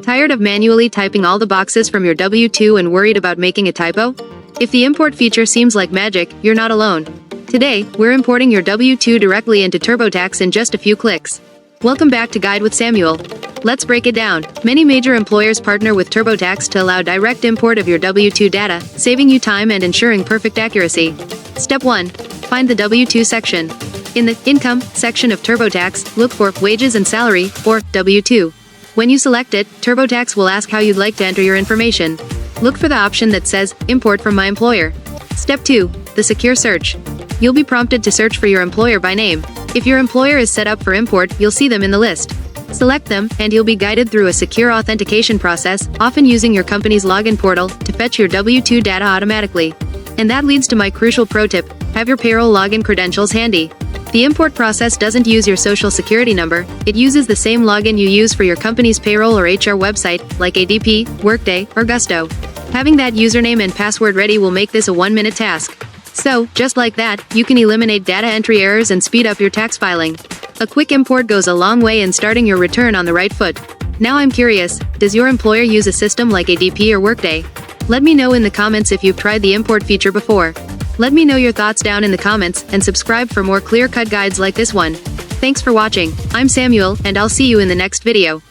Tired of manually typing all the boxes from your W-2 and worried about making a typo? If the import feature seems like magic, you're not alone. Today, we're importing your W-2 directly into TurboTax in just a few clicks. Welcome back to Guide with Samuel. Let's break it down. Many major employers partner with TurboTax to allow direct import of your W-2 data, saving you time and ensuring perfect accuracy. Step 1. Find the W-2 section. In the Income section of TurboTax, look for Wages and Salary, or W-2. When you select it, TurboTax will ask how you'd like to enter your information. Look for the option that says, Import from my employer. Step 2. The Secure Search. You'll be prompted to search for your employer by name. If your employer is set up for import, you'll see them in the list. Select them, and you'll be guided through a secure authentication process, often using your company's login portal, to fetch your W-2 data automatically. And that leads to my crucial pro tip: have your payroll login credentials handy. The import process doesn't use your social security number, it uses the same login you use for your company's payroll or HR website, like ADP, Workday, or Gusto. Having that username and password ready will make this a one-minute task. So, just like that, you can eliminate data entry errors and speed up your tax filing. A quick import goes a long way in starting your return on the right foot. Now I'm curious, does your employer use a system like ADP or Workday? Let me know in the comments if you've tried the import feature before. Let me know your thoughts down in the comments, and subscribe for more clear-cut guides like this one. Thanks for watching. I'm Samuel, and I'll see you in the next video.